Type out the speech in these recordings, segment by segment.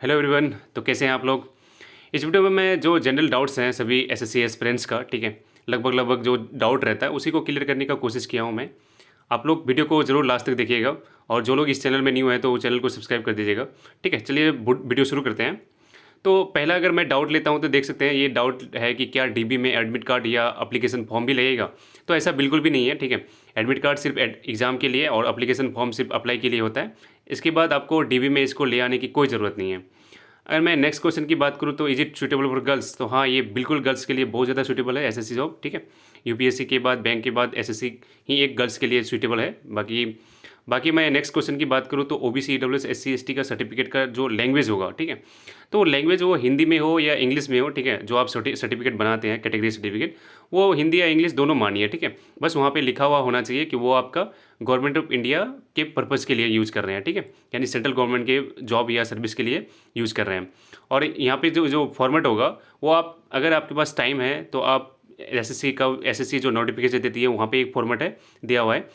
Hello everyone. तो कैसे हैं आप लोग। इस वीडियो में मैं जो जनरल डाउट्स हैं सभी एसएससी एस्पिरेंट्स का, ठीक है, लगभग लगभग जो डाउट रहता है उसी को क्लियर करने का कोशिश किया हूं मैं। आप लोग वीडियो को ज़रूर लास्ट तक देखिएगा और जो लोग इस चैनल में न्यू हैं तो वो चैनल को सब्सक्राइब कर दीजिएगा। ठीक है, चलिए वीडियो शुरू करते हैं। तो पहला अगर मैं डाउट लेता हूं तो देख सकते हैं ये डाउट है कि क्या डीबी में एडमिट कार्ड या एप्लीकेशन फॉर्म भी लगेगा। तो ऐसा बिल्कुल भी नहीं है। ठीक है, एडमिट कार्ड सिर्फ एग्ज़ाम के लिए और एप्लीकेशन फॉर्म सिर्फ अप्लाई के लिए होता है। इसके बाद आपको डीबी में इसको ले आने की कोई ज़रूरत नहीं है। अगर मैं नेक्स्ट क्वेश्चन की बात करूँ तो is it suitable for girls, तो हाँ, ये बिल्कुल गर्ल्स के लिए बहुत ज़्यादा सूटेबल है एसएससी जॉब। ठीक है, यूपीएससी के बाद बैंक के बाद एसएससी ही एक गर्ल्स के लिए सूटेबल है। बाकी बाकी मैं नेक्स्ट क्वेश्चन की बात करूँ तो ओबीसी ईडब्ल्यूएस एससी एसटी का सर्टिफिकेट का जो लैंग्वेज होगा, ठीक है, तो लैंग्वेज वो हिंदी में हो या इंग्लिश में हो। ठीक है, जो आप सर्टिफिकेट बनाते हैं कैटेगरी सर्टिफिकेट, वो हिंदी या इंग्लिश दोनों मानिए। ठीक है, बस वहाँ पे लिखा हुआ होना चाहिए कि वो आपका गवर्नमेंट ऑफ इंडिया के पर्पज़ के लिए यूज़ कर रहे हैं। ठीक है, यानी सेंट्रल गवर्नमेंट के जॉब या सर्विस के लिए यूज़ कर रहे हैं। और यहाँ पे जो जो फॉर्मेट होगा वो आप, अगर आपके पास टाइम है तो आप एसएससी जो नोटिफिकेशन देती है वहाँ पे एक फॉर्मेट है दिया हुआ है,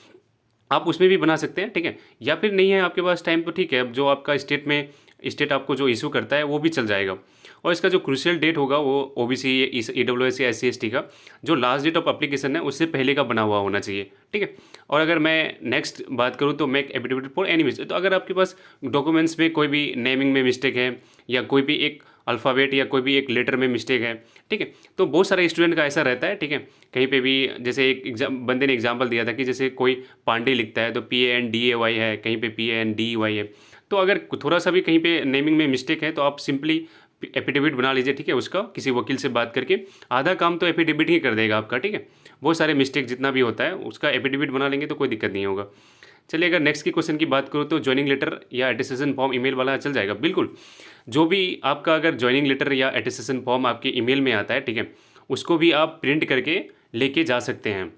आप उसमें भी बना सकते हैं। ठीक है, या फिर नहीं है आपके पास टाइम तो ठीक है, अब जो आपका स्टेट आपको जो इशू करता है वो भी चल जाएगा। और इसका जो क्रूशियल डेट होगा वो ओबीसी ईडब्ल्यूएस या एससी एसटी का जो लास्ट डेट ऑफ एप्लीकेशन है उससे पहले का बना हुआ होना चाहिए। ठीक है, और अगर मैं नेक्स्ट बात करूँ तो make affidavit for any mistake, तो अगर आपके पास डॉक्यूमेंट्स में कोई भी नेमिंग में मिस्टेक है या कोई भी एक अल्फ़ाबेट या कोई भी एक लेटर में मिस्टेक है, ठीक है, तो बहुत सारे स्टूडेंट का ऐसा रहता है। ठीक है, कहीं पे भी जैसे एक बंदे ने एग्जांपल दिया था कि जैसे कोई पांडे लिखता है तो PANDAY है, कहीं पे PANDEY है। तो अगर थोड़ा सा भी कहीं पे नेमिंग में मिस्टेक है तो आप सिंपली एफिडेविट बना लीजिए। ठीक है, उसका किसी वकील से बात करके आधा काम तो एफिडेविट ही कर देगा आपका। ठीक है, बहुत सारे मिस्टेक जितना भी होता है उसका एफिडेविट बना लेंगे तो कोई दिक्कत नहीं होगा। चलिए अगर नेक्स्ट की क्वेश्चन की बात करूँ तो ज्वाइनिंग लेटर या अटेस्टेशन फॉर्म ईमेल वाला चल जाएगा। बिल्कुल, जो भी आपका अगर ज्वाइनिंग लेटर या अटेस्टेशन फॉर्म आपके ईमेल में आता है, ठीक है, उसको भी आप प्रिंट करके लेके जा सकते हैं।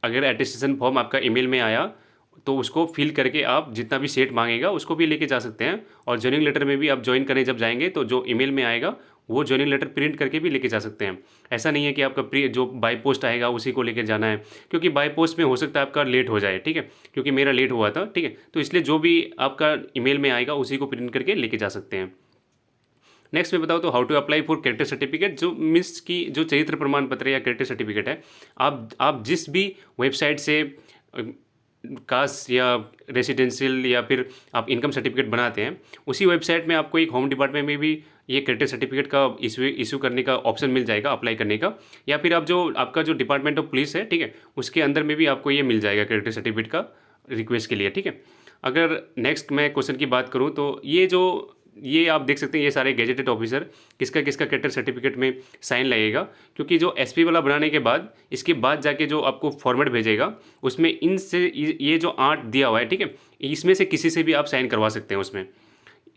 अगर अटेस्टेशन फॉर्म आपका ईमेल में आया तो उसको फिल करके आप जितना भी सेट मांगेगा उसको भी लेके जा सकते हैं। और ज्वाइनिंग लेटर में भी आप ज्वाइन करने जब जाएंगे तो जो ईमेल में आएगा वो ज्वाइनिंग लेटर प्रिंट करके भी लेके जा सकते हैं। ऐसा नहीं है कि आपका जो बाय पोस्ट आएगा उसी को लेके जाना है, क्योंकि बाय पोस्ट में हो सकता है आपका लेट हो जाए। ठीक है, क्योंकि मेरा लेट हुआ था। ठीक है, तो इसलिए जो भी आपका ईमेल में आएगा उसी को प्रिंट करके लेके जा सकते हैं। नेक्स्ट मैं बताऊँ तो how to apply for character certificate, जो मीन्स की जो चरित्र प्रमाण पत्र या कैरेक्टर सर्टिफिकेट है, आप जिस भी वेबसाइट से कास्ट या रेसिडेंशियल या फिर आप इनकम सर्टिफिकेट बनाते हैं, उसी वेबसाइट में आपको एक होम डिपार्टमेंट में भी ये कैरेक्टर सर्टिफिकेट का इशू करने का ऑप्शन मिल जाएगा अप्लाई करने का। या फिर आप जो आपका जो डिपार्टमेंट ऑफ पुलिस है, ठीक है, उसके अंदर में भी आपको ये मिल जाएगा कैरेक्टर सर्टिफिकेट का रिक्वेस्ट के लिए। ठीक है, अगर नेक्स्ट मैं क्वेश्चन की बात करूँ तो ये आप देख सकते हैं ये सारे गेजेटेड ऑफिसर किसका किसका कैरेक्टर सर्टिफिकेट में साइन लगेगा, क्योंकि जो एसपी वाला बनाने के बाद इसके बाद जाके जो आपको फॉर्मेट भेजेगा उसमें इनसे ये जो 8 दिया हुआ है, ठीक है, इसमें से किसी से भी आप साइन करवा सकते हैं उसमें।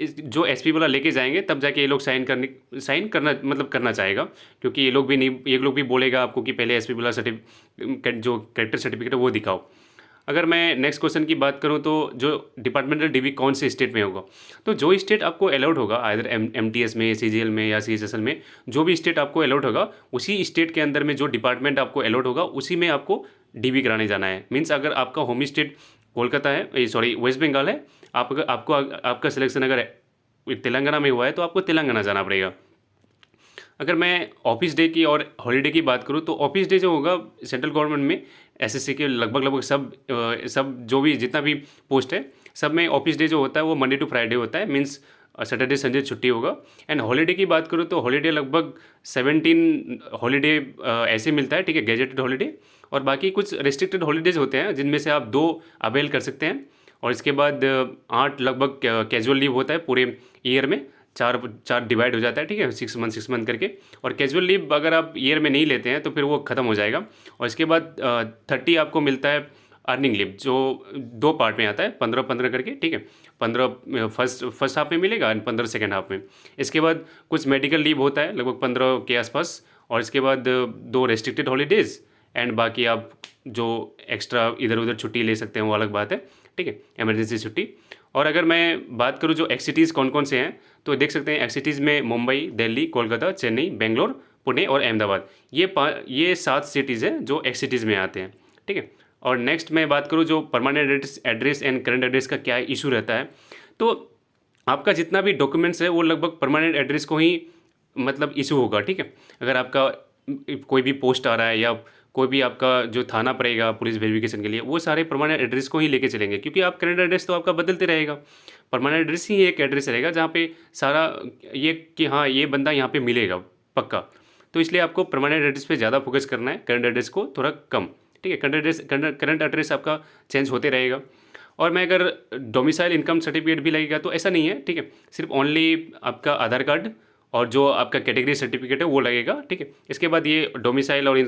जो एसपी वाला लेके जाएंगे तब जाके ये लोग साइन करना मतलब करना चाहेगा, क्योंकि ये लोग भी बोलेगा आपको कि पहले एसपी वाला सर्टिफिकेट जो कैरेक्टर सर्टिफिकेट है वो दिखाओ। अगर मैं नेक्स्ट क्वेश्चन की बात करूं तो जो डिपार्टमेंटल डीबी कौन से स्टेट में होगा, तो जो स्टेट आपको अलाउड होगा आइदर MTS में, CGL में या CHSL में, जो भी स्टेट आपको अलाउड होगा उसी स्टेट के अंदर में जो डिपार्टमेंट आपको अलाउड होगा उसी में आपको डीबी कराने जाना है। मीन्स अगर आपका होम स्टेट कोलकाता है, सॉरी वेस्ट बंगाल है, आपका सिलेक्शन अगर तेलंगाना में हुआ है तो आपको तेलंगाना जाना पड़ेगा। अगर मैं ऑफिस डे की और हॉलीडे की बात करूँ तो ऑफिस डे जो होगा सेंट्रल गवर्नमेंट में एसएससी के लगभग लगभग सब जो भी जितना भी पोस्ट है सब में ऑफिस डे जो होता है वो मंडे टू फ्राइडे होता है। मीन्स सैटरडे संडे छुट्टी होगा। एंड हॉलीडे की बात करूँ तो हॉलीडे लगभग 17 हॉलीडे ऐसे मिलता है, ठीक है, गेजेटेड हॉलीडे। और बाकी कुछ रेस्ट्रिक्टेड हॉलीडेज होते हैं जिनमें से आप 2 अवेल कर सकते हैं। और इसके बाद 8 लगभग कैजुअल लीव होता है पूरे ईयर में, चार चार डिवाइड हो जाता है। ठीक है, 6 मंथ करके। और कैजुअल लीव अगर आप ईयर में नहीं लेते हैं तो फिर वो ख़त्म हो जाएगा। और इसके बाद 30 आपको मिलता है अर्निंग लीव, जो 2 पार्ट में आता है, 15-15 करके। ठीक है, 15 फर्स्ट हाफ में मिलेगा और 15 सेकेंड हाफ में। इसके बाद कुछ मेडिकल लीव होता है लगभग 15 के आसपास। और इसके बाद 2 रेस्ट्रिक्टेड हॉलीडेज़ एंड बाकी आप जो एक्स्ट्रा इधर उधर छुट्टी ले सकते हैं वो अलग बात है। ठीक है, इमरजेंसी छुट्टी। और अगर मैं बात करूँ जो एक्सिटीज़ कौन कौन से हैं, तो देख सकते हैं एक्सिटीज़ में मुंबई, दिल्ली, कोलकाता, चेन्नई, बेंगलोर, पुणे और अहमदाबाद, ये 7 सिटीज़ हैं जो एक्सिटीज़ में आते हैं। ठीक है, और नेक्स्ट मैं बात करूँ जो permanent address and current address का क्या इशू रहता है, तो आपका जितना भी डॉक्यूमेंट्स है वो लगभग परमानेंट एड्रेस को ही मतलब इशू होगा, ठीक है। अगर आपका कोई भी पोस्ट आ रहा है या कोई भी आपका जो थाना पड़ेगा पुलिस वेरिफिकेशन के लिए, वो सारे परमानेंट एड्रेस को ही लेके चलेंगे, क्योंकि आप करंट एड्रेस तो आपका बदलते रहेगा। परमानेंट एड्रेस ही एक एड्रेस रहेगा जहाँ पे सारा ये कि हाँ ये बंदा यहाँ पे मिलेगा पक्का। तो इसलिए आपको परमानेंट एड्रेस पे ज़्यादा फोकस करना है, करंट एड्रेस को थोड़ा कम, ठीक है। करंट एड्रेस आपका चेंज होते रहेगा। और मैं अगर डोमिसाइल इनकम सर्टिफिकेट भी लगेगा तो ऐसा नहीं है, ठीक है। सिर्फ ओनली आपका आधार कार्ड और जो आपका कैटेगरी सर्टिफिकेट है वो लगेगा, ठीक है। इसके बाद ये डोमिसाइल और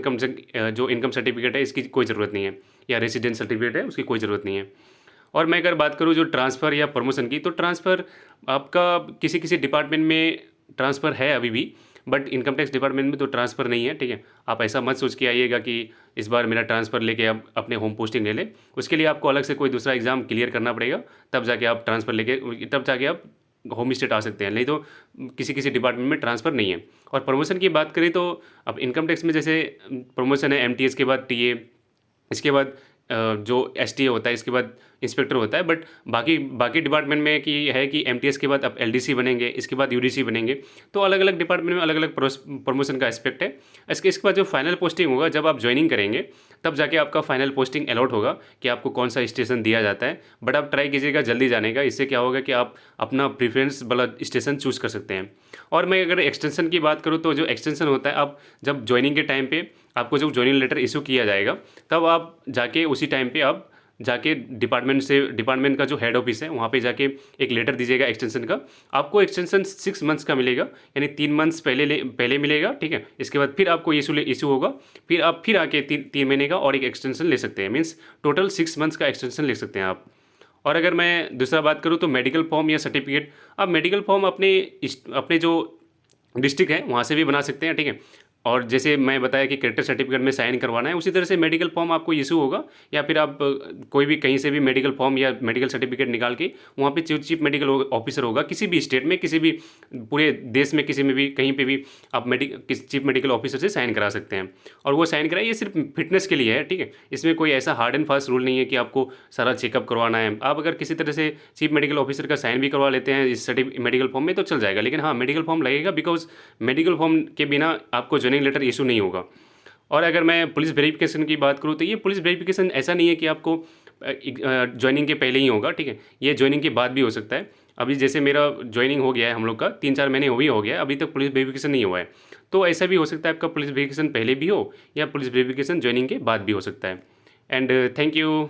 जो इनकम सर्टिफिकेट है इसकी कोई ज़रूरत नहीं है, या रेसिडेंस सर्टिफिकेट है उसकी कोई ज़रूरत नहीं है। और मैं अगर बात करूँ जो ट्रांसफ़र या प्रमोशन की, तो ट्रांसफ़र आपका किसी किसी डिपार्टमेंट में ट्रांसफ़र है अभी भी, बट इनकम टैक्स डिपार्टमेंट में तो ट्रांसफ़र नहीं है, ठीक है। आप ऐसा मत सोच के आइएगा कि इस बार मेरा ट्रांसफ़र लेके आप अपने होम पोस्टिंग ले लें। उसके लिए आपको अलग से कोई दूसरा एग्ज़ाम क्लियर करना पड़ेगा, तब जाके आप ट्रांसफ़र लेके तब जाके आप होम स्टेट आ सकते हैं, नहीं तो किसी किसी डिपार्टमेंट में ट्रांसफ़र नहीं है। और प्रमोशन की बात करें तो अब इनकम टैक्स में जैसे प्रमोशन है एमटीएस के बाद टीए, इसके बाद जो एसटीए होता है, इसके बाद इंस्पेक्टर होता है। बट बाकी बाकी डिपार्टमेंट में कि है कि एमटीएस के बाद आप एलडीसी बनेंगे, इसके बाद यूडीसी बनेंगे। तो अलग अलग डिपार्टमेंट में अलग अलग प्रमोशन का एस्पेक्ट है। इसके बाद जो फाइनल पोस्टिंग होगा, जब आप ज्वाइनिंग करेंगे तब जाके आपका फाइनल पोस्टिंग अलॉट होगा कि आपको कौन सा स्टेशन दिया जाता है। बट आप ट्राई कीजिएगा जल्दी जाने का, इससे क्या होगा कि आप अपना प्रीफरेंस वाला स्टेशन चूज़ कर सकते हैं। और मैं अगर एक्सटेंशन की बात करूँ तो जो एक्सटेंशन होता है, आप जब ज्वाइनिंग के टाइम पे आपको जब ज्वाइनिंग लेटर इशू किया जाएगा, तब आप जाके उसी टाइम पे आप जाके डिपार्टमेंट का जो हेड ऑफिस है वहाँ पे जाके एक लेटर दीजिएगा एक्सटेंशन का। आपको एक्सटेंशन 6 मंथ्स का मिलेगा, यानी 3 मंथ्स पहले मिलेगा, ठीक है। इसके बाद फिर आपको इशू होगा, फिर आप फिर आके 3 महीने का और एक एक्सटेंशन ले सकते हैं। मीन्स टोटल 6 मंथ्स का एक्सटेंशन ले सकते हैं आप। और अगर मैं दूसरा बात करूँ तो मेडिकल फॉर्म या सर्टिफिकेट, आप मेडिकल फॉर्म अपने जो डिस्ट्रिक्ट है वहाँ से भी बना सकते हैं, ठीक है। और जैसे मैं बताया कि कैरेक्टर सर्टिफिकेट में साइन करवाना है, उसी तरह से मेडिकल फॉर्म आपको इशू होगा, या फिर आप कोई भी कहीं से भी मेडिकल फॉर्म या मेडिकल सर्टिफिकेट निकाल के वहाँ पे चीफ मेडिकल ऑफिसर होगा किसी भी स्टेट में, किसी भी पूरे देश में, किसी में भी कहीं पे भी आप चीफ मेडिकल ऑफिसर से साइन करा सकते हैं। और वो साइन कराए, ये सिर्फ फिटनेस के लिए है, ठीक है। इसमें कोई ऐसा हार्ड एंड फास्ट रूल नहीं है कि आपको सारा चेकअप करवाना है। आप अगर किसी तरह से चीफ मेडिकल ऑफिसर का साइन भी करवा लेते हैं इस मेडिकल फॉर्म में तो चल जाएगा, लेकिन हाँ मेडिकल फॉर्म लगेगा, बिकॉज मेडिकल फॉर्म के बिना आपको ज्वाइनिंग लेटर इशू नहीं होगा। और अगर मैं पुलिस वेरिफिकेशन की बात करूँ तो ये पुलिस वेरिफिकेशन ऐसा नहीं है कि आपको ज्वाइनिंग के पहले ही होगा, ठीक है। ये ज्वाइनिंग के बाद भी हो सकता है। अभी जैसे मेरा ज्वाइनिंग हो गया है, हम लोग का 3-4 महीने हो गया है, अभी तक पुलिस वेरिफिकेशन नहीं हुआ है। तो ऐसा भी हो सकता है आपका पुलिस वेरिफिकेशन पहले भी हो या पुलिस वेरिफिकेशन ज्वाइनिंग के बाद भी हो सकता है। And thank you.